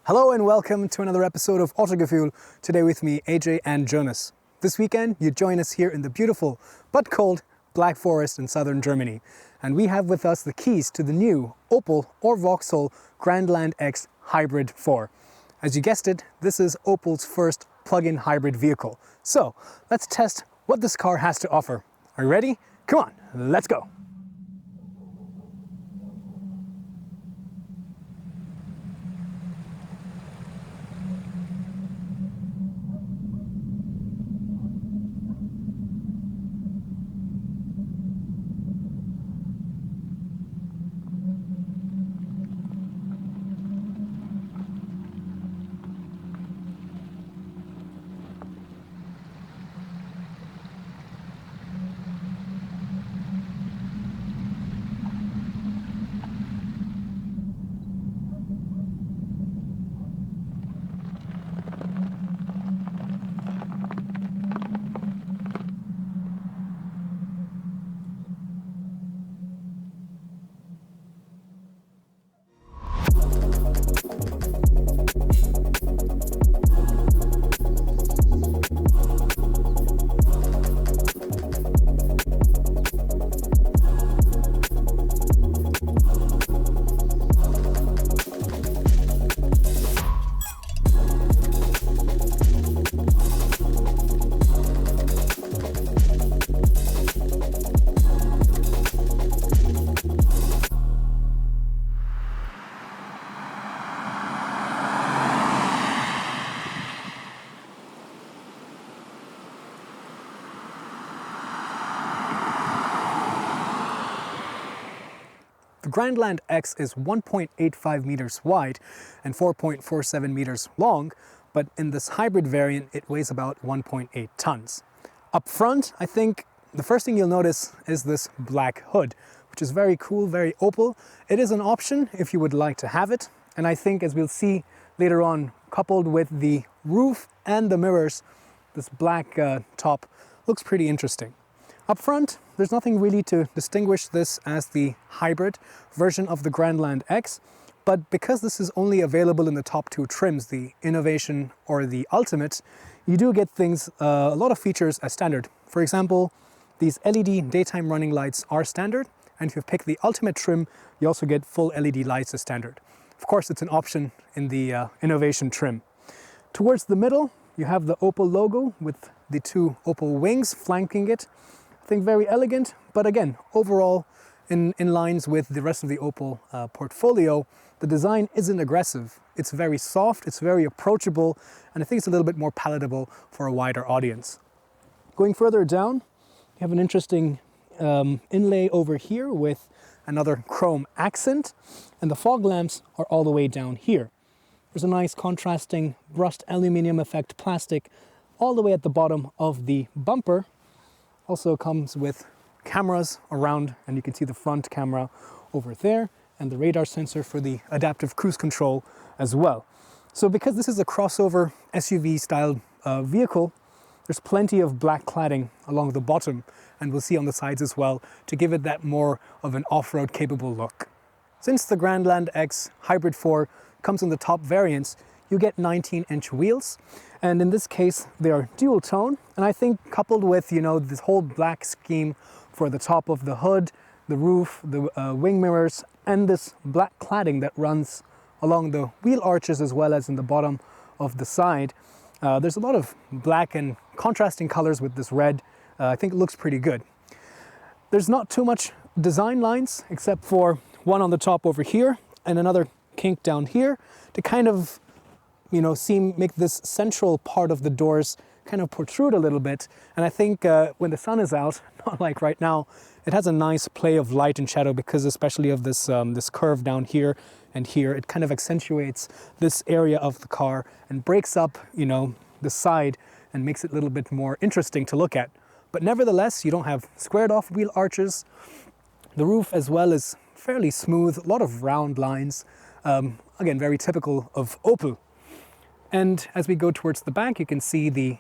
Hello and welcome to another episode of Autogefühl. Today with me, AJ and Jonas. This weekend, you join us here in the beautiful but cold Black Forest in southern Germany. And we have with us the keys to the new Opel or Vauxhall Grandland X Hybrid4. As you guessed it, this is Opel's first plug-in hybrid vehicle. So let's test what this car has to offer. Are you ready? Come on, let's go. The Grandland X is 1.85 meters wide and 4.47 meters long, but in this hybrid variant, it weighs about 1.8 tons. Up front, I think the first thing you'll notice is this black hood, which is very cool, very Opel. It is an option if you would like to have it. And I think, as we'll see later on, coupled with the roof and the mirrors, this black top looks pretty interesting. Up front, there's nothing really to distinguish this as the hybrid version of the Grandland X, but because this is only available in the top two trims, the Innovation or the Ultimate, you do get things, a lot of features as standard. For example, these LED daytime running lights are standard, and if you pick the Ultimate trim, you also get full LED lights as standard. Of course, it's an option in the Innovation trim. Towards the middle, you have the Opel logo with the two Opel wings flanking it. I think very elegant, but again, overall in lines with the rest of the Opel portfolio. The design isn't aggressive. It's very soft, it's very approachable, and I think it's a little bit more palatable for a wider audience. Going further down, you have an interesting inlay over here with another chrome accent, and the fog lamps are all the way down here. There's a nice contrasting brushed aluminium effect plastic all the way at the bottom of the bumper. Also comes with cameras around, and you can see the front camera over there and the radar sensor for the adaptive cruise control as well. So because this is a crossover SUV style vehicle, there's plenty of black cladding along the bottom, and we'll see on the sides as well, to give it that more of an off-road capable look. Since the Grandland X Hybrid4 comes in the top variants, you get 19-inch wheels, and in this case they are dual tone, and I think coupled with, you know, this whole black scheme for the top of the hood, the roof, the wing mirrors, and this black cladding that runs along the wheel arches as well as in the bottom of the side. There's a lot of black and contrasting colors with this red. I think it looks pretty good. There's not too much design lines except for one on the top over here and another kink down here to kind of, you know, make this central part of the doors kind of protrude a little bit. And I think when the sun is out, not like right now, it has a nice play of light and shadow because especially of this, this curve down here and here, it kind of accentuates this area of the car and breaks up, you know, the side and makes it a little bit more interesting to look at. But nevertheless, you don't have squared off wheel arches. The roof as well is fairly smooth, a lot of round lines. Again, very typical of Opel. And as we go towards the back, you can see the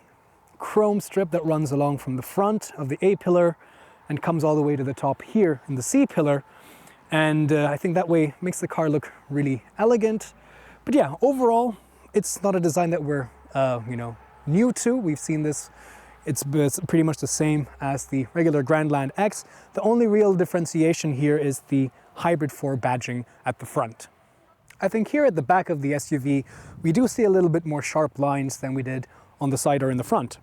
chrome strip that runs along from the front of the A pillar and comes all the way to the top here in the C pillar. And I think that way makes the car look really elegant, But yeah, overall, it's not a design that we're new to. We've seen this. It's pretty much the same as the regular Grandland X. The only real differentiation here is the Hybrid 4 badging at the front. I think here at the back of the SUV, we do see a little bit more sharp lines than we did on the side or in the front.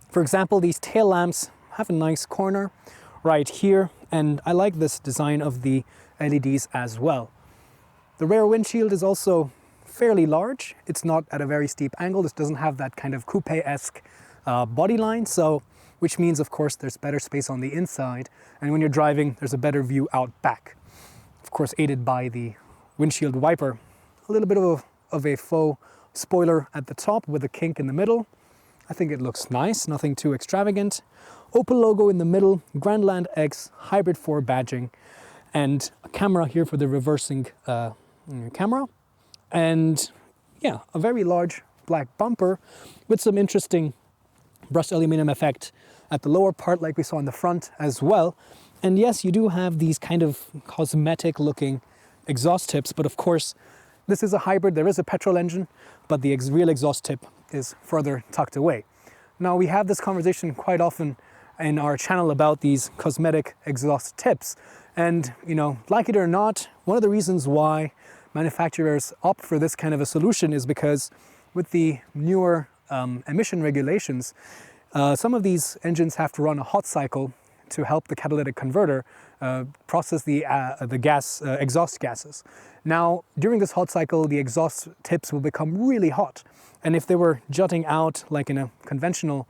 For example, these tail lamps have a nice corner right here, and I like this design of the LEDs as well. The rear windshield is also fairly large. It's not at a very steep angle. This doesn't have that kind of coupe-esque body line, which means, of course, there's better space on the inside, and when you're driving, there's a better view out back. Of course, aided by the windshield wiper. A little bit of a faux spoiler at the top with a kink in the middle. I think it looks nice, nothing too extravagant. Opel logo in the middle, Grandland X Hybrid 4 badging, and a camera here for the reversing camera. And yeah, a very large black bumper with some interesting brushed aluminum effect at the lower part like we saw in the front as well. And yes, you do have these kind of cosmetic looking exhaust tips, but of course this is a hybrid, there is a petrol engine, but the real exhaust tip is further tucked away. Now, we have this conversation quite often in our channel about these cosmetic exhaust tips, and like it or not, one of the reasons why manufacturers opt for this kind of a solution is because with the newer emission regulations, some of these engines have to run a hot cycle to help the catalytic converter process the exhaust gases. Now, during this hot cycle, the exhaust tips will become really hot. And if they were jutting out like in a conventional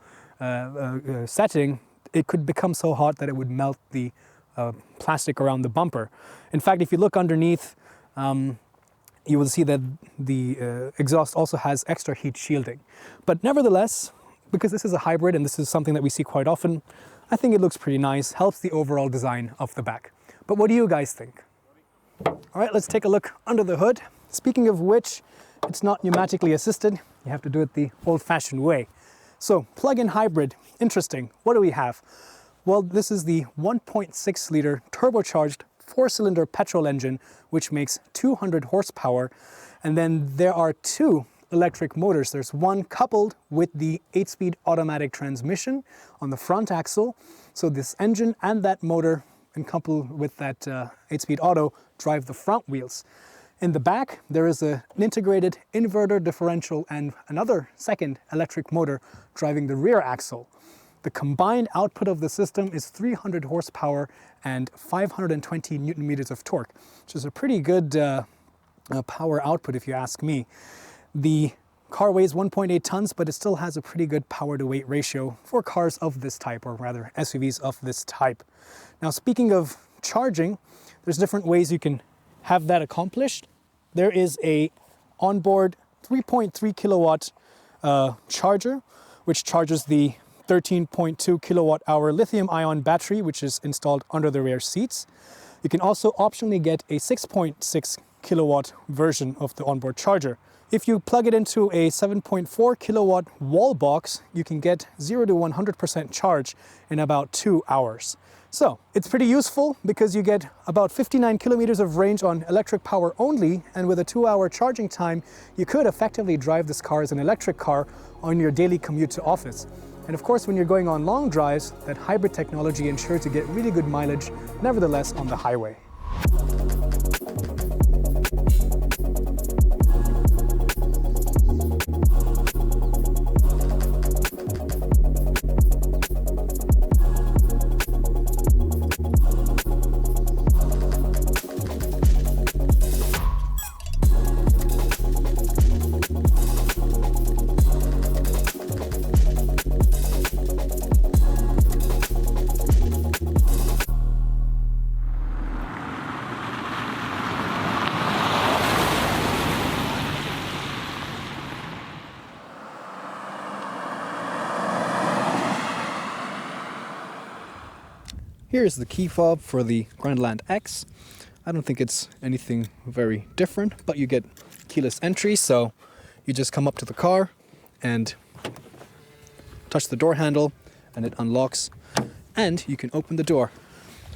setting, it could become so hot that it would melt the plastic around the bumper. In fact, if you look underneath, you will see that the exhaust also has extra heat shielding. But nevertheless, because this is a hybrid and this is something that we see quite often, I think it looks pretty nice, helps the overall design of the back. But what do you guys think? All right, let's take a look under the hood. Speaking of which, it's not pneumatically assisted. You have to do it the old-fashioned way. So, plug-in hybrid, interesting. What do we have? Well, this is the 1.6-liter turbocharged 4-cylinder petrol engine, which makes 200 horsepower. And then there are two electric motors. There's one coupled with the 8-speed automatic transmission on the front axle. So this engine and that motor, and coupled with that 8-speed auto, drive the front wheels. In the back, there is an integrated inverter differential and another second electric motor driving the rear axle. The combined output of the system is 300 horsepower and 520 newton meters of torque, which is a pretty good power output if you ask me. The car weighs 1.8 tons, but it still has a pretty good power to weight ratio for cars of this type, or rather SUVs of this type. Now, speaking of charging, there's different ways you can have that accomplished. There is a onboard 3.3 kilowatt charger, which charges the 13.2 kilowatt hour lithium ion battery, which is installed under the rear seats. You can also optionally get a 6.6 kilowatt version of the onboard charger. If you plug it into a 7.4 kilowatt wall box, you can get 0 to 100% charge in about 2 hours. So it's pretty useful because you get about 59 kilometers of range on electric power only, and with a 2-hour charging time, you could effectively drive this car as an electric car on your daily commute to office. And of course, when you're going on long drives, that hybrid technology ensures to get really good mileage, nevertheless, on the highway. Here is the key fob for the Grandland X. I don't think it's anything very different, but you get keyless entry, so you just come up to the car and touch the door handle and it unlocks and you can open the door.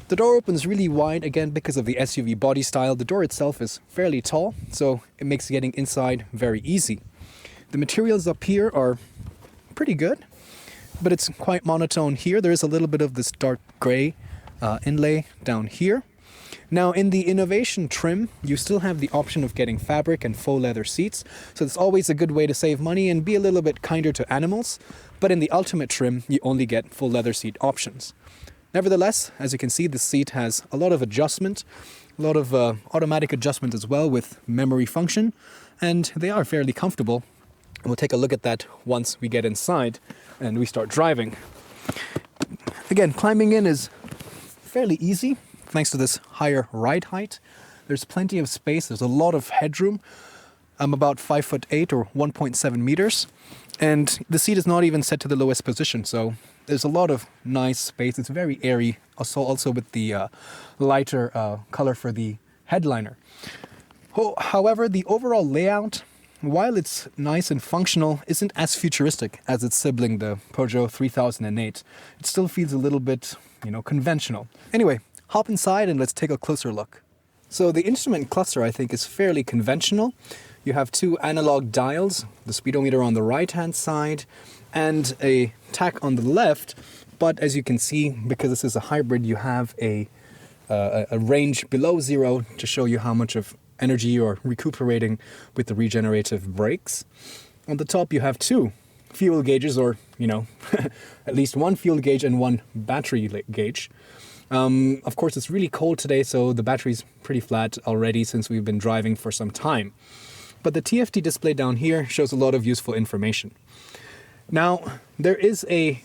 The door opens really wide, again, because of the SUV body style. The door itself is fairly tall, so it makes getting inside very easy. The materials up here are pretty good, but it's quite monotone here. There is a little bit of this dark gray inlay down here. Now, in the Innovation trim, you still have the option of getting fabric and faux leather seats, so it's always a good way to save money and be a little bit kinder to animals. But in the Ultimate trim, you only get full leather seat options. Nevertheless, as you can see, the seat has a lot of adjustment, a lot of automatic adjustment as well with memory function, and they are fairly comfortable. And we'll take a look at that once we get inside and we start driving. Again, climbing in is fairly easy thanks to this higher ride height. There's plenty of space, there's a lot of headroom. I'm about 5'8" or 1.7 meters, and the seat is not even set to the lowest position, so there's a lot of nice space. It's very airy, also with the lighter color for the headliner. However, the overall layout, while it's nice and functional, isn't as futuristic as its sibling, the Peugeot 3008. It still feels a little bit, conventional. Anyway, hop inside and let's take a closer look. So the instrument cluster, I think, is fairly conventional. You have two analog dials, the speedometer on the right-hand side and a tach on the left. But as you can see, because this is a hybrid, you have a range below zero to show you how much of energy you're recuperating with the regenerative brakes. On the top, you have two fuel gauges, or, at least one fuel gauge and one battery gauge. Of course, it's really cold today, so the battery's pretty flat already since we've been driving for some time. But the TFT display down here shows a lot of useful information. Now, there is a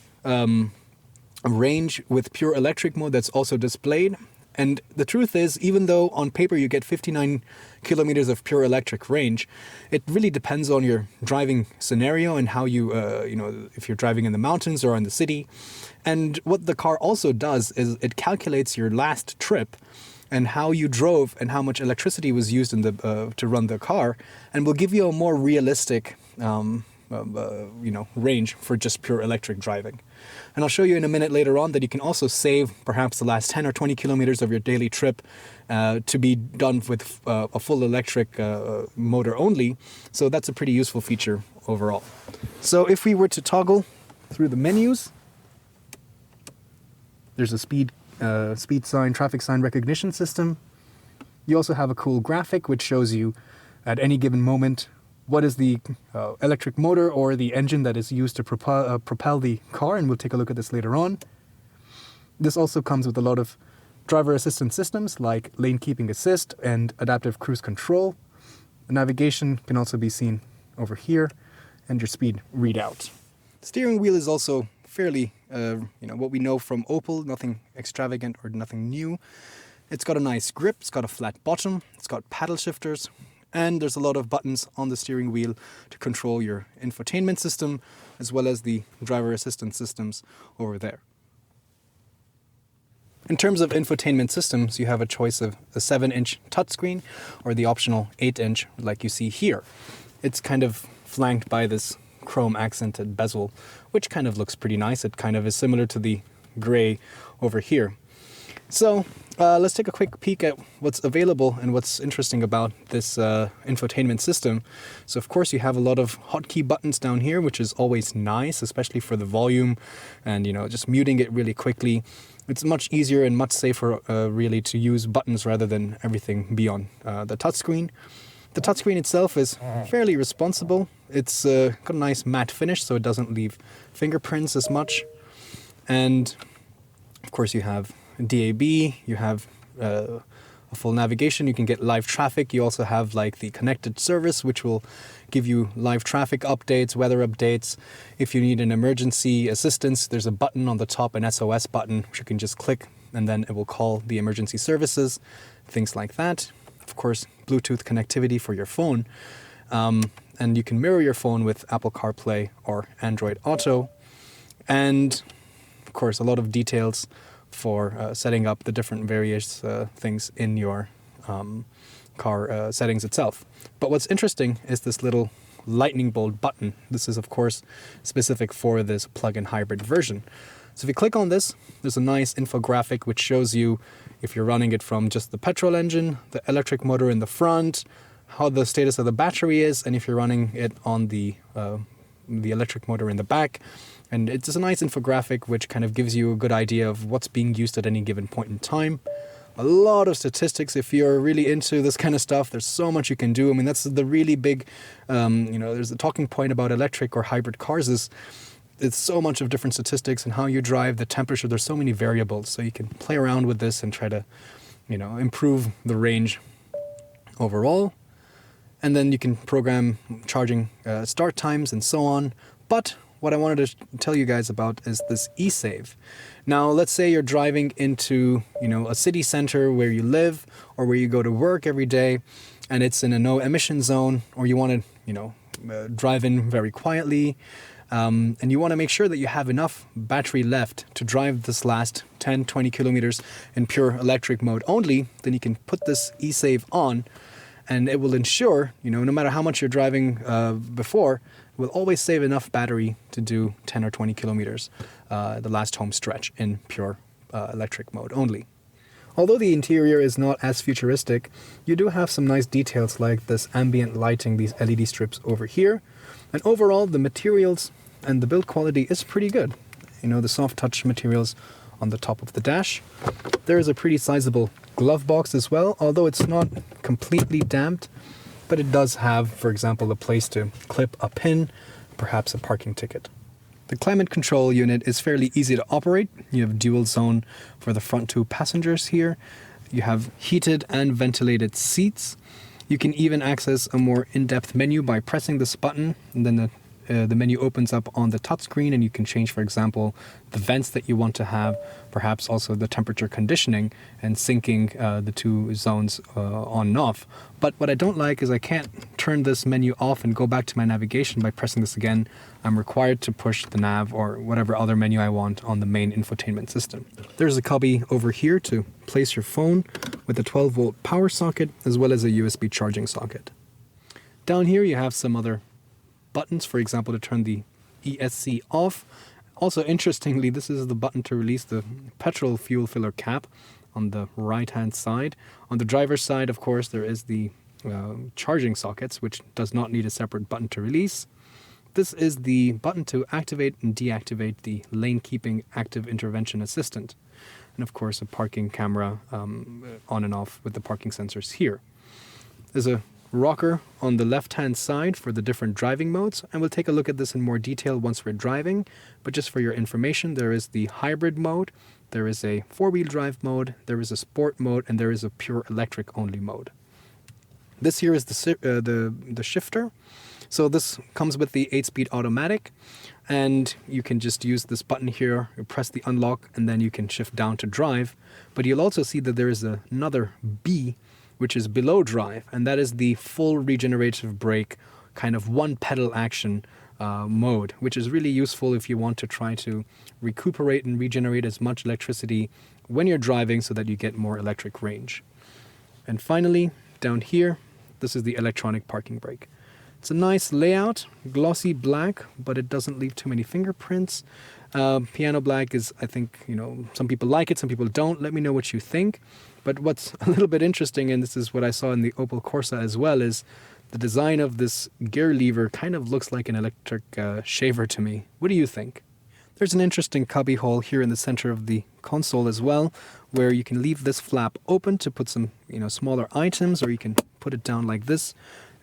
range with pure electric mode that's also displayed. And the truth is, even though on paper you get 59 kilometers of pure electric range, it really depends on your driving scenario and how you, if you're driving in the mountains or in the city. And what the car also does is it calculates your last trip and how you drove and how much electricity was used in to run the car, and will give you a more realistic range for just pure electric driving. And I'll show you in a minute later on that you can also save perhaps the last 10 or 20 kilometers of your daily trip to be done with a full electric motor only. So that's a pretty useful feature overall. So if we were to toggle through the menus, there's a speed sign, traffic sign recognition system. You also have a cool graphic which shows you at any given moment what is the electric motor or the engine that is used to propel the car, and we'll take a look at this later on. This also comes with a lot of driver assistance systems like lane keeping assist and adaptive cruise control. The navigation can also be seen over here, and your speed readout. The steering wheel is also fairly, what we know from Opel, nothing extravagant or nothing new. It's got a nice grip, it's got a flat bottom, it's got paddle shifters, and there's a lot of buttons on the steering wheel to control your infotainment system, as well as the driver assistance systems over there. In terms of infotainment systems, you have a choice of a 7-inch touchscreen or the optional 8-inch like you see here. It's kind of flanked by this chrome accented bezel, which kind of looks pretty nice. It kind of is similar to the gray over here. So let's take a quick peek at what's available and what's interesting about this infotainment system. So of course you have a lot of hotkey buttons down here, which is always nice, especially for the volume and just muting it really quickly. It's much easier and much safer really to use buttons rather than everything be on the touchscreen. The touchscreen itself is fairly responsive. It's got a nice matte finish, so it doesn't leave fingerprints as much. And of course you have DAB, you have a full navigation, you can get live traffic. You also have like the connected service, which will give you live traffic updates, weather updates. If you need an emergency assistance, there's a button on the top, an SOS button, which you can just click and then it will call the emergency services, things like that. Of course, Bluetooth connectivity for your phone. And you can mirror your phone with Apple CarPlay or Android Auto. And of course, a lot of details for setting up the different various things in your car settings itself. But what's interesting is this little lightning bolt button. This is, of course, specific for this plug-in hybrid version. So if you click on this, there's a nice infographic which shows you if you're running it from just the petrol engine, the electric motor in the front, how the status of the battery is, and if you're running it on the electric motor in the back. And it's just a nice infographic which kind of gives you a good idea of what's being used at any given point in time. A lot of statistics. If you're really into this kind of stuff, there's so much you can do. I mean, that's the really big, there's a talking point about electric or hybrid cars is it's so much of different statistics and how you drive, the temperature. There's so many variables. So you can play around with this and try to, improve the range overall. And then you can program charging start times and so on. But what I wanted to tell you guys about is this eSave. Now, let's say you're driving into, a city center where you live or where you go to work every day, and it's in a no emission zone, or you want to, drive in very quietly, and you want to make sure that you have enough battery left to drive this last 10, 20 kilometers in pure electric mode only. Then you can put this eSave on, and it will ensure, no matter how much you're driving before, will always save enough battery to do 10 or 20 kilometers, the last home stretch in pure electric mode only. Although the interior is not as futuristic, you do have some nice details like this ambient lighting, these LED strips over here. And overall, the materials and the build quality is pretty good. The soft touch materials on the top of the dash. There is a pretty sizable glove box as well, although it's not completely damped. But it does have, for example, a place to clip a pin, perhaps a parking ticket. The climate control unit is fairly easy to operate. You have dual zone for the front two passengers here. You have heated and ventilated seats. You can even access a more in-depth menu by pressing this button, and then the menu opens up on the touchscreen, and you can change, for example, the vents that you want to have, perhaps also the temperature conditioning and syncing the two zones on and off. But what I don't like is I can't turn this menu off and go back to my navigation by pressing this again. I'm required to push the nav or whatever other menu I want on the main infotainment system. There's a cubby over here to place your phone with a 12-volt power socket as well as a USB charging socket. Down here you have some other buttons, for example, to turn the ESC off. Also, interestingly, this is the button to release the petrol fuel filler cap on the right-hand side. On the driver's side, of course, there is the charging sockets, which does not need a separate button to release. This is the button to activate and deactivate the lane keeping active intervention assistant. And of course, a parking camera on and off with the parking sensors here. There's a rocker on the left-hand side for the different driving modes, and we'll take a look at this in more detail once we're driving. But just for your information, there is the hybrid mode, there is a four-wheel drive mode, there is a sport mode, and there is a pure electric only mode. This here is the shifter. So this comes with the 8-speed automatic, and you can just use this button here, you press the unlock, and then you can shift down to drive. But you'll also see that there is another B, which is below drive, and that is the full regenerative brake, kind of one pedal action mode, which is really useful if you want to try to recuperate and regenerate as much electricity when you're driving so that you get more electric range. And finally, down here, this is the electronic parking brake. It's a nice layout, glossy black, but it doesn't leave too many fingerprints. Piano black is, I think, some people like it, some people don't. Let me know what you think. But what's a little bit interesting, and this is what I saw in the Opel Corsa as well, is the design of this gear lever kind of looks like an electric shaver to me. What do you think? There's an interesting cubby hole here in the center of the console as well, where you can leave this flap open to put some, smaller items, or you can put it down like this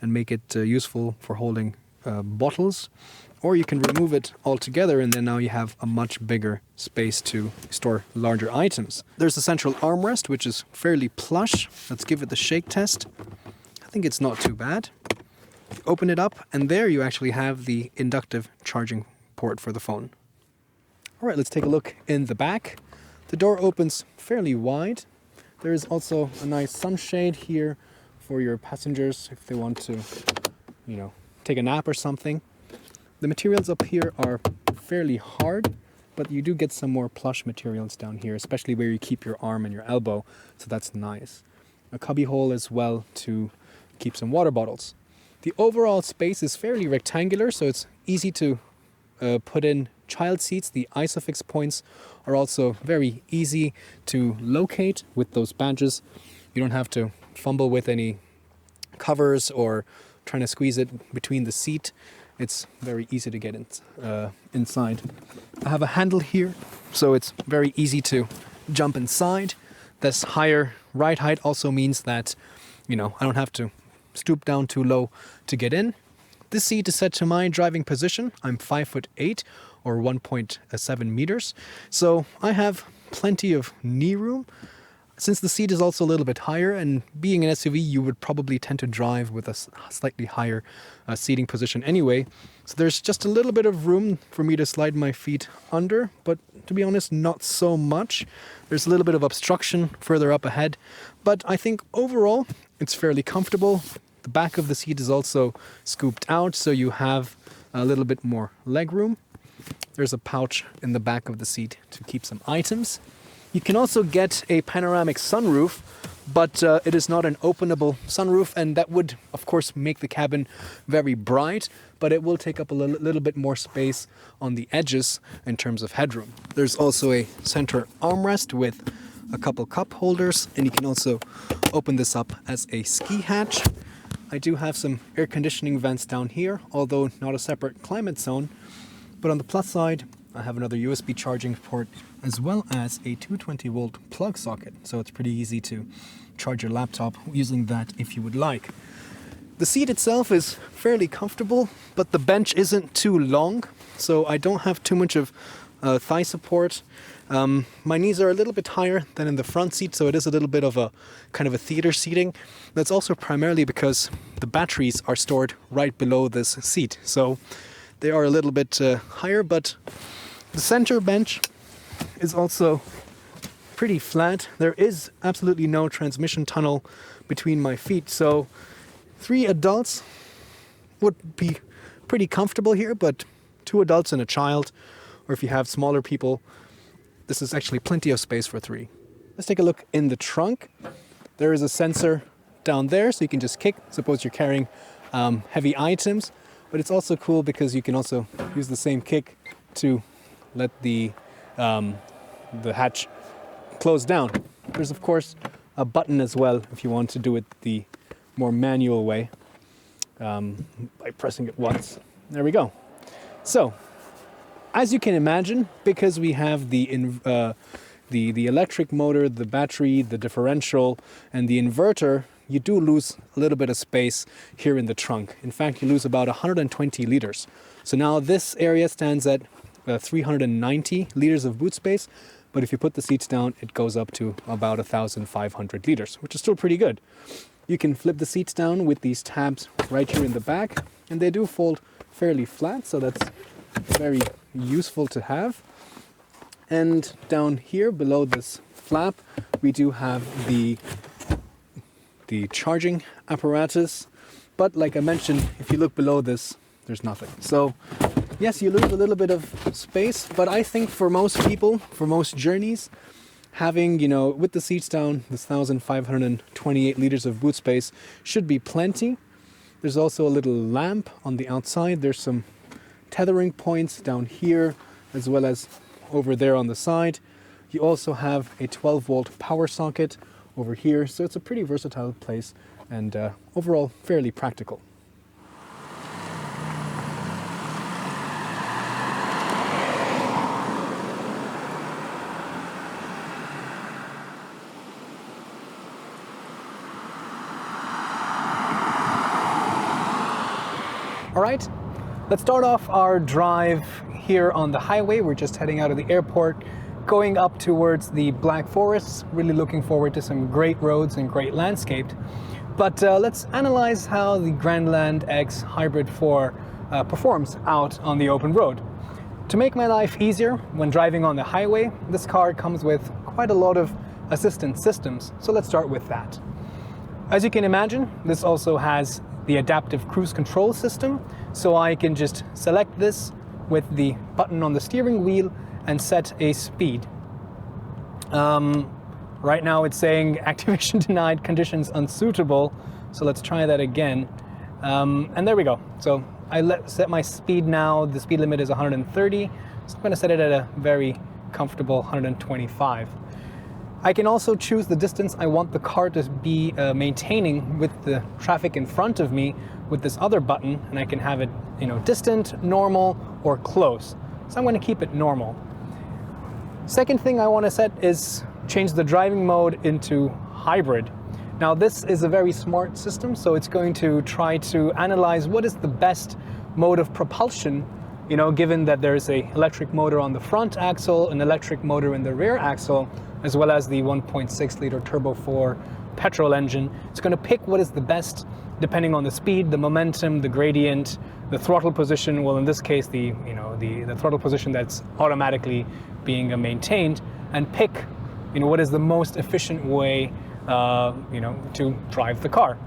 and make it useful for holding bottles. Or you can remove it altogether, and then now you have a much bigger space to store larger items. There's a central armrest, which is fairly plush. Let's give it the shake test. I think it's not too bad. Open it up, and there you actually have the inductive charging port for the phone. All right, let's take a look in the back. The door opens fairly wide. There is also a nice sunshade here for your passengers if they want to, take a nap or something. The materials up here are fairly hard, but you do get some more plush materials down here, especially where you keep your arm and your elbow, so that's nice. A cubby hole as well to keep some water bottles. The overall space is fairly rectangular, so it's easy to put in child seats. The ISOFIX points are also very easy to locate with those badges. You don't have to fumble with any covers or trying to squeeze it between the seat. It's very easy to get inside. I have a handle here, so it's very easy to jump inside. This higher ride height also means that, I don't have to stoop down too low to get in. This seat is set to my driving position. I'm 5'8" or 1.7 meters. So I have plenty of knee room. Since the seat is also a little bit higher, and being an SUV, you would probably tend to drive with a slightly higher seating position anyway. So there's just a little bit of room for me to slide my feet under, but to be honest, not so much. There's a little bit of obstruction further up ahead, but I think overall it's fairly comfortable. The back of the seat is also scooped out, so you have a little bit more leg room. There's a pouch in the back of the seat to keep some items. You can also get a panoramic sunroof, but it is not an openable sunroof, and that would, of course, make the cabin very bright, but it will take up a little bit more space on the edges in terms of headroom. There's also a center armrest with a couple cup holders, and you can also open this up as a ski hatch. I do have some air conditioning vents down here, although not a separate climate zone, but on the plus side, I have another USB charging port as well as a 220 volt plug socket, so it's pretty easy to charge your laptop using that if you would like. The seat itself is fairly comfortable, but the bench isn't too long, so I don't have too much of thigh support. My knees are a little bit higher than in the front seat, so it is a little bit of a kind of a theater seating. That's also primarily because the batteries are stored right below this seat, so they are a little bit higher, but the center bench is also pretty flat. There is absolutely no transmission tunnel between my feet, so 3 adults would be pretty comfortable here, but 2 adults and a child, or if you have smaller people, this is actually plenty of space for 3. Let's take a look in the trunk. There is a sensor down there, so you can just kick, suppose you're carrying heavy items, but it's also cool because you can also use the same kick to let the hatch close down. There's of course a button as well if you want to do it the more manual way by pressing it once. There we go. So as you can imagine, because we have the electric motor, the battery, the differential, and the inverter, you do lose a little bit of space here in the trunk. In fact, you lose about 120 liters. So now this area stands at 390 liters of boot space, but if you put the seats down, it goes up to about 1,500 liters, which is still pretty good. You can flip the seats down with these tabs right here in the back, and they do fold fairly flat, so that's very useful to have. And down here below this flap, we do have the charging apparatus, but like I mentioned, if you look below this, there's nothing. So yes, you lose a little bit of space, but I think for most people, for most journeys, having, with the seats down, this 1,528 liters of boot space should be plenty. There's also a little lamp on the outside. There's some tethering points down here, as well as over there on the side. You also have a 12 volt power socket over here, so it's a pretty versatile place and overall fairly practical. All right, let's start off our drive here on the highway. We're just heading out of the airport, going up towards the Black Forest. Really looking forward to some great roads and great landscape. But let's analyze how the Grandland X Hybrid4 performs out on the open road. To make my life easier when driving on the highway, this car comes with quite a lot of assistance systems. So let's start with that. As you can imagine, this also has the adaptive cruise control system, so I can just select this with the button on the steering wheel and set a speed. Right now it's saying activation denied, conditions unsuitable, so let's try that again. And there we go. So set my speed now, the speed limit is 130, so I'm going to set it at a very comfortable 125. I can also choose the distance I want the car to be maintaining with the traffic in front of me with this other button, and I can have it, distant, normal, or close. So I'm going to keep it normal. Second thing I want to set is change the driving mode into hybrid. Now this is a very smart system, so it's going to try to analyze what is the best mode of propulsion, given that there's an electric motor on the front axle, an electric motor in the rear axle, as well as the 1.6 liter turbo 4 petrol engine. It's going to pick what is the best depending on the speed, the momentum, the gradient, the throttle position. Well, in this case, the throttle position that's automatically being maintained, and pick what is the most efficient way to drive the car.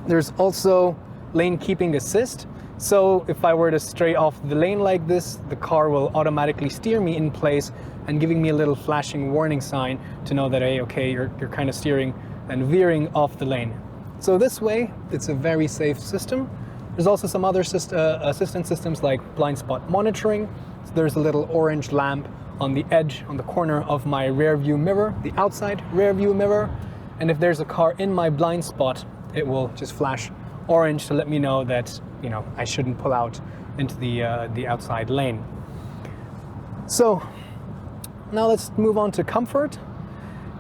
There's also lane keeping assist. So if I were to stray off the lane like this, the car will automatically steer me in place and giving me a little flashing warning sign to know that, hey, okay, you're kind of steering and veering off the lane. So this way, it's a very safe system. There's also some other assistance systems like blind spot monitoring. So there's a little orange lamp on the edge, on the corner of my rear view mirror, the outside rear view mirror. And if there's a car in my blind spot, it will just flash orange to let me know that I shouldn't pull out into the outside lane. So now let's move on to comfort.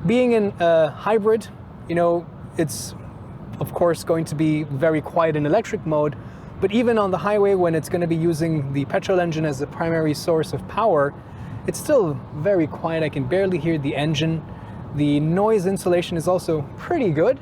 Being in a hybrid, it's of course going to be very quiet in electric mode, but even on the highway when it's going to be using the petrol engine as the primary source of power, it's still very quiet. I can barely hear the engine. The noise insulation is also pretty good.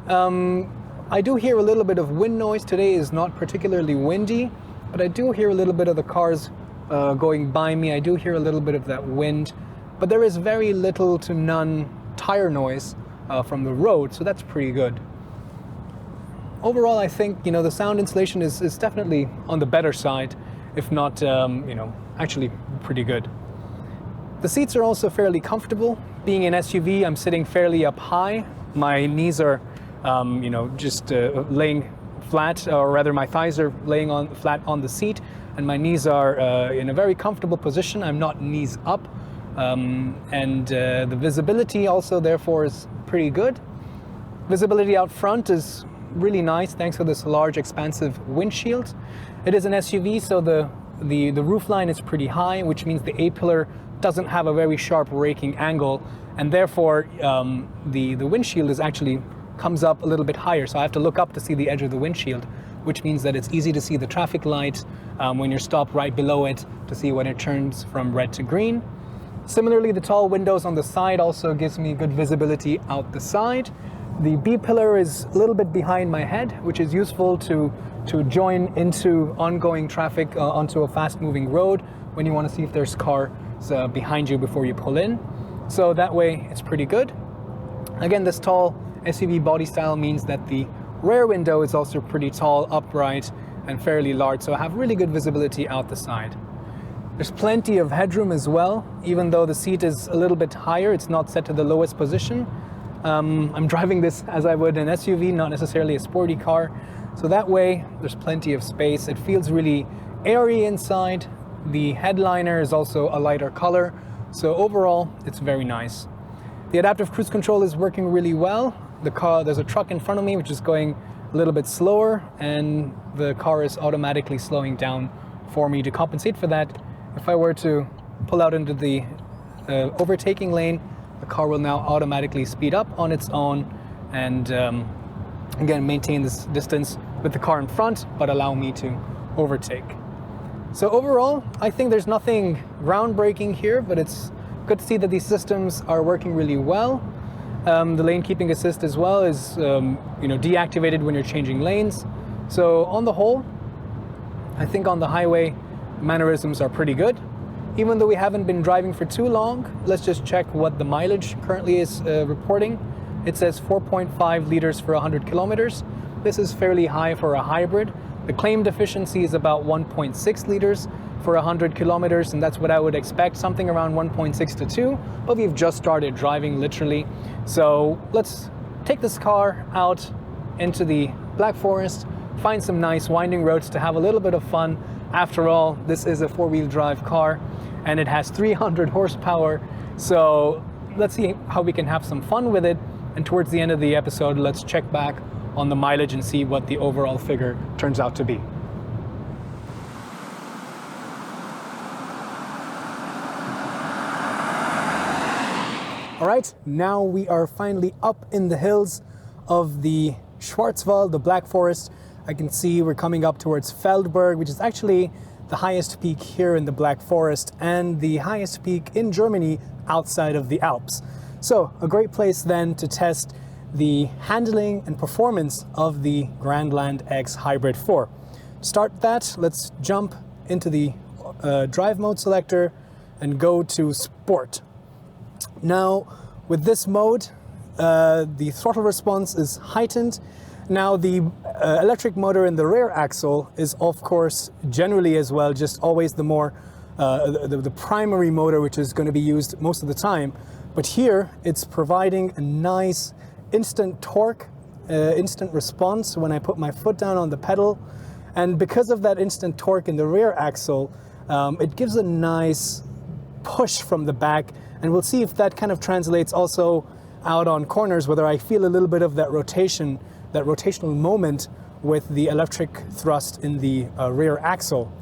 I do hear a little bit of wind noise. Today is not particularly windy, but I do hear a little bit of the cars going by me. I do hear a little bit of that wind, but there is very little to none tire noise from the road, so that's pretty good. Overall, I think the sound insulation is definitely on the better side, if not actually pretty good. The seats are also fairly comfortable. Being an SUV, I'm sitting fairly up high. My knees are just laying flat, or rather my thighs are laying flat on the seat, and my knees are in a very comfortable position. I'm not knees up, and the visibility also therefore is pretty good. Visibility out front is really nice thanks to this large expansive windshield. It is an SUV, so the roof line is pretty high, which means the A-pillar doesn't have a very sharp raking angle, and therefore the windshield is actually comes up a little bit higher, so I have to look up to see the edge of the windshield, which means that it's easy to see the traffic light when you're stopped right below it, to see when it turns from red to green. Similarly, the tall windows on the side also gives me good visibility out the side. The B-pillar is a little bit behind my head, which is useful to join into ongoing traffic onto a fast-moving road when you want to see if there's cars behind you before you pull in. So that way it's pretty good. Again, this tall SUV body style means that the rear window is also pretty tall, upright, and fairly large, so I have really good visibility out the side. There's plenty of headroom as well. Even though the seat is a little bit higher, it's not set to the lowest position. I'm driving this as I would an SUV, not necessarily a sporty car, so that way there's plenty of space. It feels really airy inside. The headliner is also a lighter color, so overall it's very nice. The adaptive cruise control is working really well. There's a truck in front of me which is going a little bit slower, and the car is automatically slowing down for me to compensate for that. If I were to pull out into the overtaking lane, the car will now automatically speed up on its own and again maintain this distance with the car in front, but allow me to overtake. So overall, I think there's nothing groundbreaking here, but it's good to see that these systems are working really well. The lane keeping assist as well is deactivated when you're changing lanes. So on the whole, I think on the highway, mannerisms are pretty good. Even though we haven't been driving for too long, let's just check what the mileage currently is reporting. It says 4.5 liters for 100 kilometers. This is fairly high for a hybrid. The claimed efficiency is about 1.6 liters for 100 kilometers, and that's what I would expect, something around 1.6 to 2, but we've just started driving literally. So let's take this car out into the Black Forest, find some nice winding roads to have a little bit of fun. After all, this is a four-wheel drive car and it has 300 horsepower. So let's see how we can have some fun with it. And towards the end of the episode, let's check back on the mileage and see what the overall figure turns out to be. All right, now we are finally up in the hills of the Schwarzwald, the Black Forest. I can see we're coming up towards Feldberg, which is actually the highest peak here in the Black Forest and the highest peak in Germany outside of the Alps. So a great place then to test the handling and performance of the Grandland X Hybrid4. To start that, let's jump into the drive mode selector and go to Sport. Now, with this mode, the throttle response is heightened. Now, the electric motor in the rear axle is, of course, generally as well, just always the more, the primary motor, which is going to be used most of the time. But here, it's providing a nice instant torque, instant response when I put my foot down on the pedal. And because of that instant torque in the rear axle, it gives a nice push from the back. And we'll see if that kind of translates also out on corners, whether I feel a little bit of that rotation, that rotational moment with the electric thrust in the rear axle.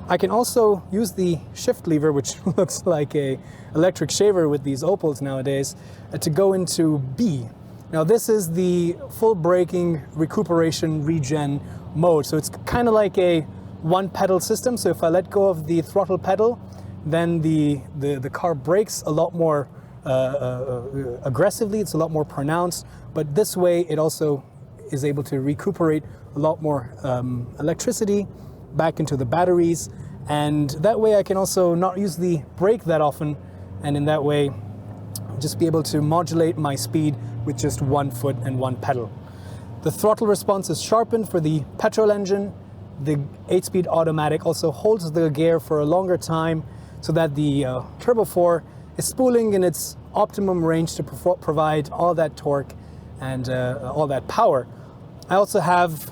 I can also use the shift lever, which looks like a electric shaver with these Opels nowadays, to go into B. Now this is the full braking recuperation regen mode. So it's kind of like a one pedal system. So if I let go of the throttle pedal, then the car brakes a lot more aggressively, it's a lot more pronounced, but this way it also is able to recuperate a lot more electricity back into the batteries, and that way I can also not use the brake that often, and in that way just be able to modulate my speed with just one foot and one pedal. The throttle response is sharpened for the petrol engine. The 8-speed automatic also holds the gear for a longer time, so that the Turbo 4 is spooling in its optimum range to provide all that torque and all that power. I also have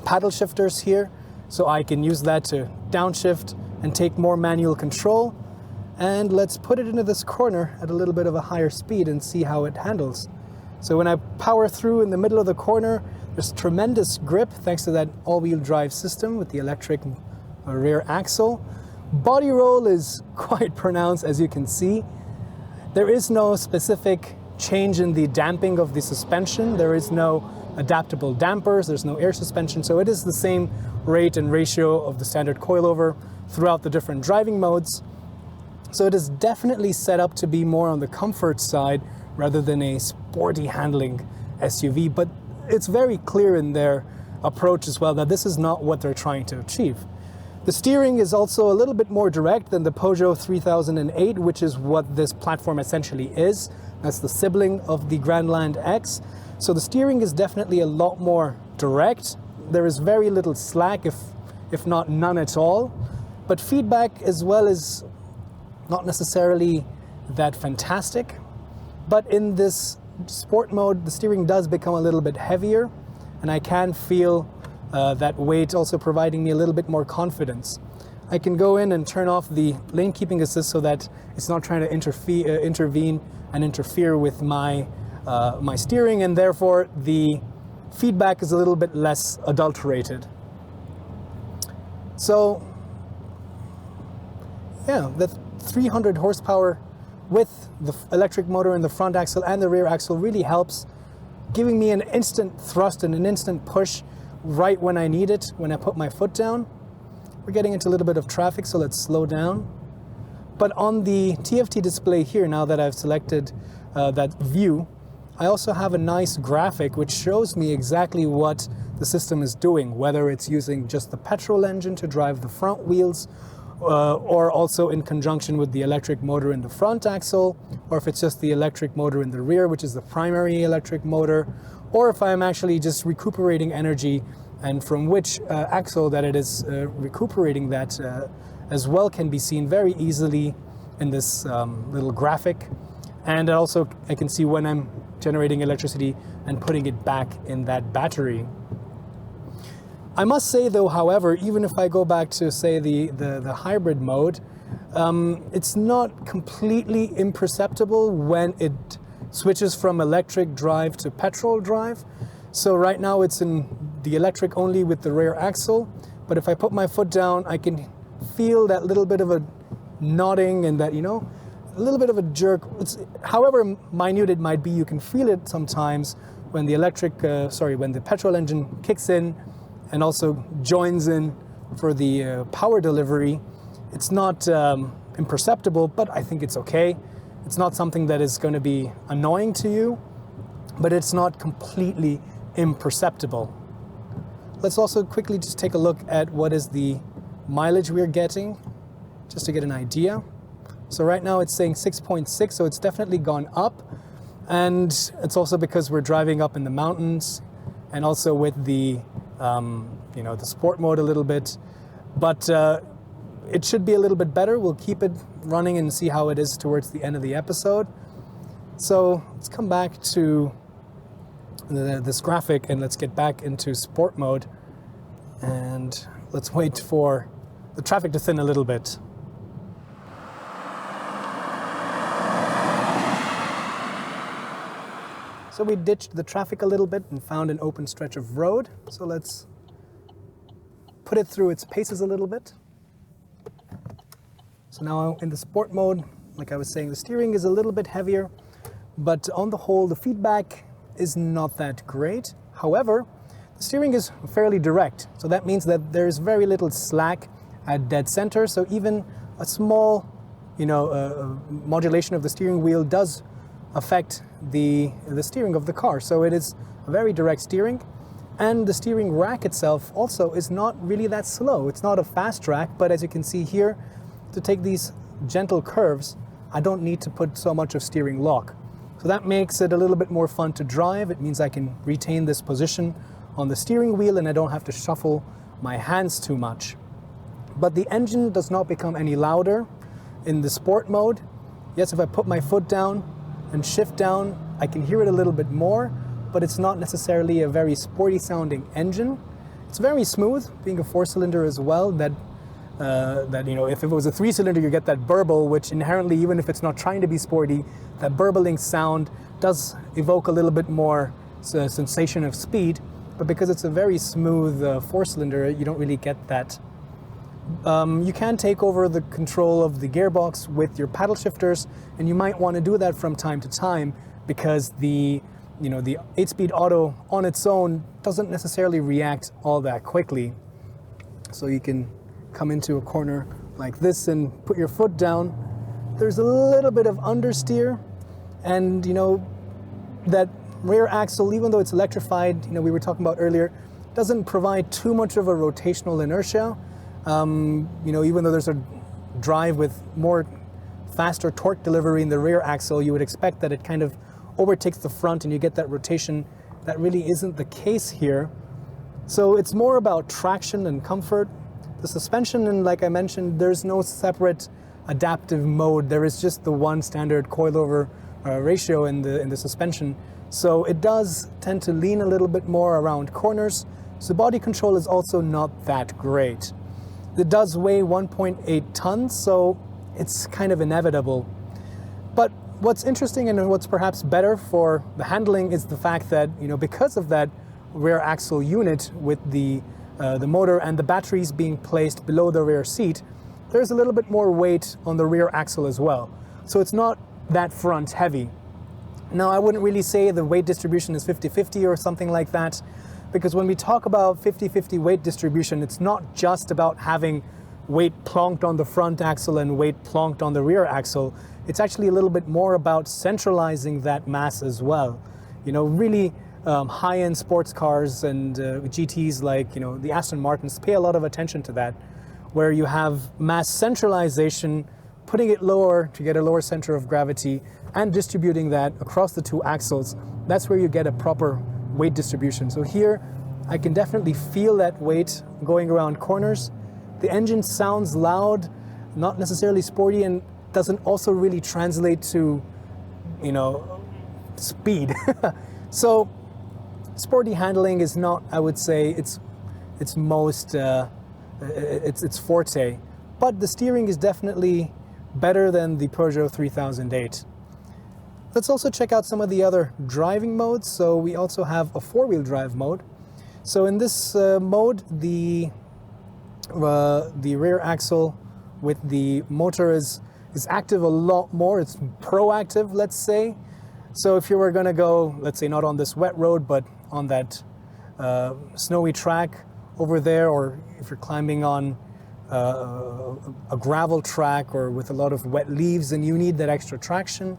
paddle shifters here, so I can use that to downshift and take more manual control. And let's put it into this corner at a little bit of a higher speed and see how it handles. So when I power through in the middle of the corner, there's tremendous grip thanks to that all-wheel drive system with the electric rear axle. Body roll is quite pronounced, as you can see. There is no specific change in the damping of the suspension. There is no adaptable dampers. There's no air suspension. So it is the same rate and ratio of the standard coilover throughout the different driving modes. So it is definitely set up to be more on the comfort side rather than a sporty handling SUV. But it's very clear in their approach as well that this is not what they're trying to achieve. The steering is also a little bit more direct than the Peugeot 3008, which is what this platform essentially is. That's the sibling of the Grandland X. So the steering is definitely a lot more direct. There is very little slack, if not none at all. But feedback as well is not necessarily that fantastic. But in this sport mode, the steering does become a little bit heavier, and I can feel that weight also providing me a little bit more confidence. I can go in and turn off the lane keeping assist so that it's not trying to intervene and interfere with my steering, and therefore the feedback is a little bit less adulterated. So yeah, the 300 horsepower with the electric motor in the front axle and the rear axle really helps, giving me an instant thrust and an instant push right when I need it, when I put my foot down. We're getting into a little bit of traffic, so let's slow down. But on the TFT display here, now that I've selected that view, I also have a nice graphic which shows me exactly what the system is doing, whether it's using just the petrol engine to drive the front wheels, or also in conjunction with the electric motor in the front axle, or if it's just the electric motor in the rear, which is the primary electric motor, or if I'm actually just recuperating energy and from which axle that it is recuperating that as well can be seen very easily in this little graphic. And also I can see when I'm generating electricity and putting it back in that battery. I must say though, however, even if I go back to say the hybrid mode, it's not completely imperceptible when it switches from electric drive to petrol drive. So right now it's in the electric only with the rear axle, but if I put my foot down, I can feel that little bit of a nodding and that, a little bit of a jerk. However minute it might be, you can feel it sometimes when the when the petrol engine kicks in and also joins in for the power delivery. It's not imperceptible, but I think it's okay. It's not something that is going to be annoying to you, but it's not completely imperceptible. Let's also quickly just take a look at what is the mileage we're getting, just to get an idea. So right now it's saying 6.6, so it's definitely gone up. And it's also because we're driving up in the mountains and also with the, the sport mode a little bit. But it should be a little bit better. We'll keep it running and see how it is towards the end of the episode. So let's come back to this graphic and let's get back into sport mode. And let's wait for the traffic to thin a little bit. So we ditched the traffic a little bit and found an open stretch of road. So let's put it through its paces a little bit. So now in the sport mode, like I was saying, the steering is a little bit heavier, but on the whole, the feedback is not that great. However, the steering is fairly direct. So that means that there's very little slack at dead center. So even a small, modulation of the steering wheel does affect the steering of the car. So it is a very direct steering. And the steering rack itself also is not really that slow. It's not a fast rack, but as you can see here, to take these gentle curves, I don't need to put so much of steering lock. So that makes it a little bit more fun to drive. It means I can retain this position on the steering wheel and I don't have to shuffle my hands too much. But the engine does not become any louder in the sport mode. Yes, if I put my foot down and shift down, I can hear it a little bit more, but it's not necessarily a very sporty sounding engine. It's very smooth, being a 4-cylinder as well, that if it was a 3-cylinder, you get that burble, which inherently, even if it's not trying to be sporty, that burbling sound does evoke a little bit more sensation of speed. But because it's a very smooth 4-cylinder, you don't really get that. You can take over the control of the gearbox with your paddle shifters, and you might want to do that from time to time because the 8-speed auto on its own doesn't necessarily react all that quickly. So you can come into a corner like this and put your foot down. There's a little bit of understeer, and that rear axle, even though it's electrified, we were talking about earlier, doesn't provide too much of a rotational inertia. Even though there's a drive with more faster torque delivery in the rear axle, you would expect that it kind of overtakes the front and you get that rotation. That really isn't the case here. So it's more about traction and comfort. The suspension, and like I mentioned, there's no separate adaptive mode. There is just the one standard coilover ratio in the suspension. So it does tend to lean a little bit more around corners. So body control is also not that great. It does weigh 1.8 tons, so it's kind of inevitable. But what's interesting and what's perhaps better for the handling is the fact that, because of that rear axle unit with the motor and the batteries being placed below the rear seat, there's a little bit more weight on the rear axle as well. So it's not that front heavy. Now, I wouldn't really say the weight distribution is 50-50 or something like that, because when we talk about 50-50 weight distribution, it's not just about having weight plonked on the front axle and weight plonked on the rear axle. It's actually a little bit more about centralizing that mass as well. Really high-end sports cars and GTs like the Aston Martins pay a lot of attention to that, where you have mass centralization, putting it lower to get a lower center of gravity and distributing that across the two axles. That's where you get a proper weight distribution. So here I can definitely feel that weight going around corners. The engine sounds loud, not necessarily sporty, and doesn't also really translate to speed. So sporty handling is not, I would say, it's its most its forte. But the steering is definitely better than the Peugeot 3008. Let's also check out some of the other driving modes. So we also have a four-wheel drive mode. So in this mode, the rear axle with the motor is active a lot more. It's proactive, let's say. So if you were going to go, let's say not on this wet road, but on that snowy track over there, or if you're climbing on a gravel track or with a lot of wet leaves and you need that extra traction,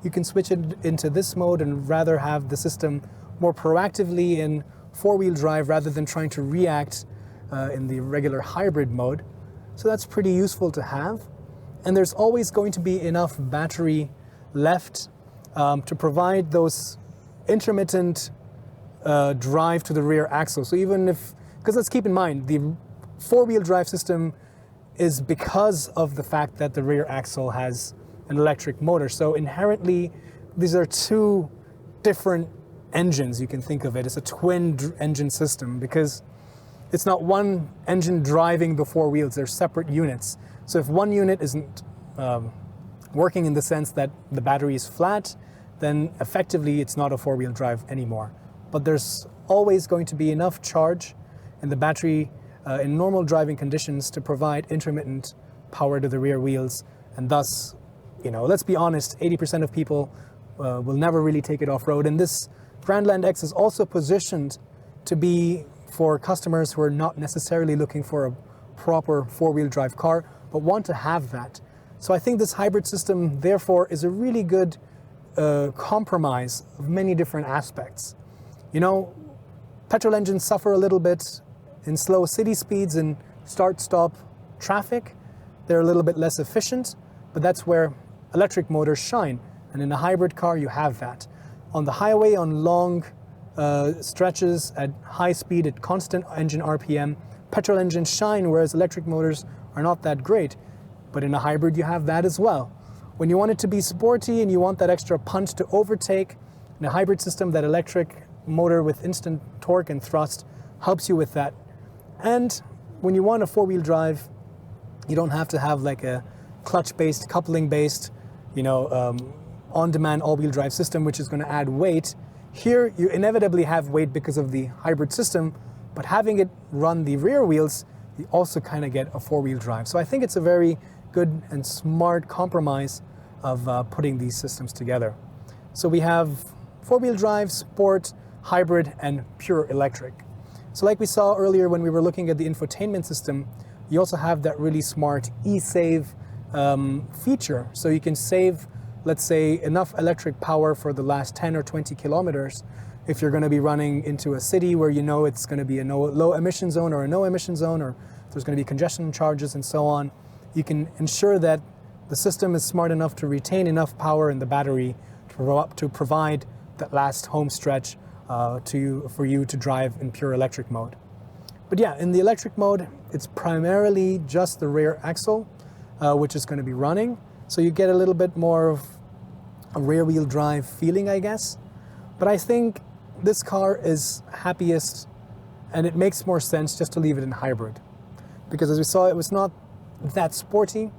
you can switch it into this mode and rather have the system more proactively in four-wheel drive rather than trying to react in the regular hybrid mode. So that's pretty useful to have. And there's always going to be enough battery left to provide those intermittent drive to the rear axle. So even if, because let's keep in mind, the four-wheel drive system is because of the fact that the rear axle has an electric motor. So inherently, these are two different engines, you can think of it. It's a twin engine system because it's not one engine driving the four wheels, they're separate units. So if one unit isn't working in the sense that the battery is flat, then effectively it's not a four-wheel drive anymore. But there's always going to be enough charge in the battery in normal driving conditions to provide intermittent power to the rear wheels, and thus, let's be honest, 80% of people will never really take it off-road. And this Grandland X is also positioned to be for customers who are not necessarily looking for a proper four-wheel drive car, but want to have that. So I think this hybrid system, therefore, is a really good compromise of many different aspects. Petrol engines suffer a little bit in slow city speeds and start-stop traffic. They're a little bit less efficient, but that's where electric motors shine. And in a hybrid car, you have that. On the highway, on long stretches at high speed, at constant engine RPM, petrol engines shine, whereas electric motors are not that great. But in a hybrid, you have that as well. When you want it to be sporty and you want that extra punch to overtake, in a hybrid system, that electric motor with instant torque and thrust helps you with that. And when you want a four-wheel drive, you don't have to have like a clutch-based, coupling-based, on-demand all-wheel drive system, which is going to add weight. Here, you inevitably have weight because of the hybrid system, but having it run the rear wheels, you also kind of get a four-wheel drive. So I think it's a very good and smart compromise of putting these systems together. So we have four-wheel drive, sport, hybrid, and pure electric. So like we saw earlier when we were looking at the infotainment system, you also have that really smart e-save feature. So you can save, let's say, enough electric power for the last 10 or 20 kilometers if you're going to be running into a city where it's going to be a low emission zone or a no emission zone, or there's going to be congestion charges and so on. You can ensure that the system is smart enough to retain enough power in the battery to provide that last home stretch for you to drive in pure electric mode. But yeah, in the electric mode, it's primarily just the rear axle, which is going to be running. So you get a little bit more of a rear-wheel drive feeling, I guess. But I think this car is happiest, and it makes more sense just to leave it in hybrid. Because as we saw, it was not that sporty.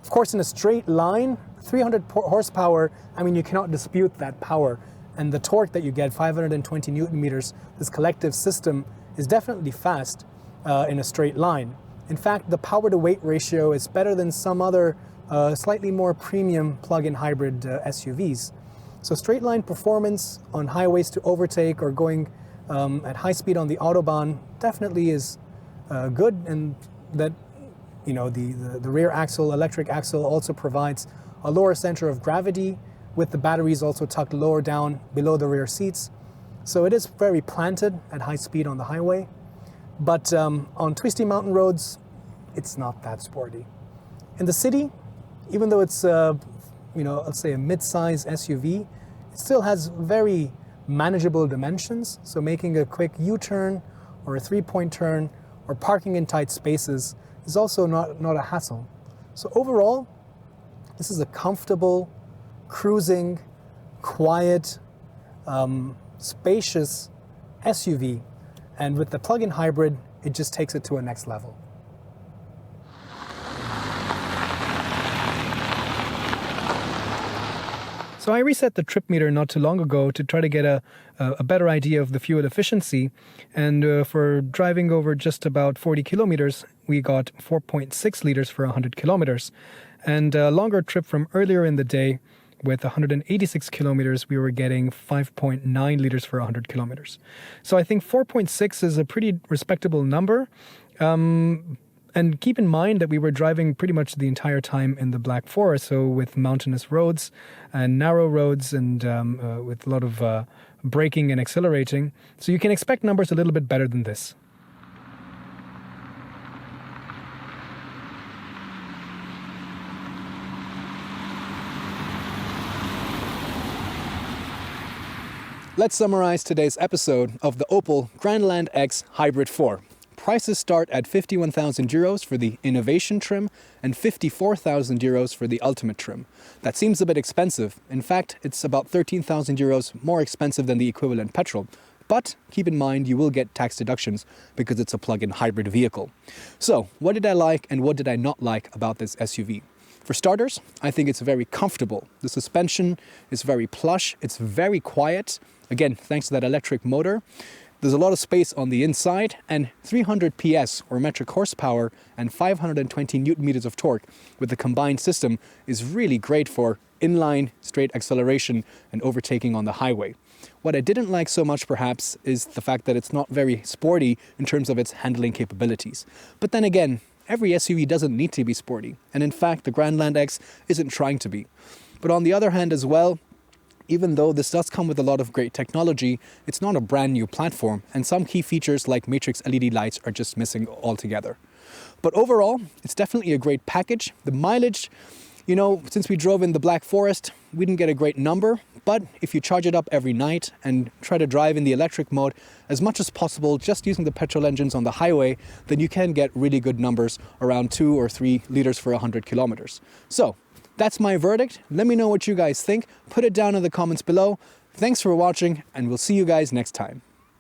Of course, in a straight line, 300 horsepower, you cannot dispute that power. And the torque that you get, 520 Newton meters, this collective system is definitely fast in a straight line. In fact, the power to weight ratio is better than some other slightly more premium plug-in hybrid SUVs. So straight line performance on highways to overtake or going at high speed on the Autobahn definitely is good, and that the rear axle, electric axle, also provides a lower center of gravity, with the batteries also tucked lower down below the rear seats. So it is very planted at high speed on the highway. But on twisty mountain roads, it's not that sporty. In the city, even though it's let's say a mid-size SUV, it still has very manageable dimensions. So making a quick U-turn or a three-point turn or parking in tight spaces is also not a hassle. So overall, this is a comfortable, cruising, quiet, spacious SUV. And with the plug-in hybrid, it just takes it to a next level. So I reset the trip meter not too long ago to try to get a better idea of the fuel efficiency. And for driving over just about 40 kilometers, we got 4.6 liters for 100 kilometers. And a longer trip from earlier in the day, with 186 kilometers, we were getting 5.9 liters for 100 kilometers. So I think 4.6 is a pretty respectable number. And keep in mind that we were driving pretty much the entire time in the Black Forest, so with mountainous roads and narrow roads and with a lot of braking and accelerating. So you can expect numbers a little bit better than this. Let's summarize today's episode of the Opel Grandland X Hybrid4. Prices start at 51,000 euros for the Innovation trim and 54,000 euros for the Ultimate trim. That seems a bit expensive. In fact, it's about 13,000 euros more expensive than the equivalent petrol. But keep in mind, you will get tax deductions because it's a plug-in hybrid vehicle. So, what did I like and what did I not like about this SUV? For starters, I think it's very comfortable. The suspension is very plush, it's very quiet. Again, thanks to that electric motor. There's a lot of space on the inside, and 300 PS or metric horsepower and 520 newton meters of torque with the combined system is really great for inline, straight acceleration and overtaking on the highway. What I didn't like so much perhaps is the fact that it's not very sporty in terms of its handling capabilities. But then again, every SUV doesn't need to be sporty, and in fact the Grandland X isn't trying to be. But on the other hand as well, even though this does come with a lot of great technology, it's not a brand new platform, and some key features like matrix LED lights are just missing altogether. But overall, it's definitely a great package. The mileage, since we drove in the Black Forest, we didn't get a great number, but if you charge it up every night and try to drive in the electric mode as much as possible, just using the petrol engines on the highway, then you can get really good numbers, around 2 or 3 liters for 100 kilometers. So, that's my verdict. Let me know what you guys think. Put it down in the comments below. Thanks for watching, and we'll see you guys next time.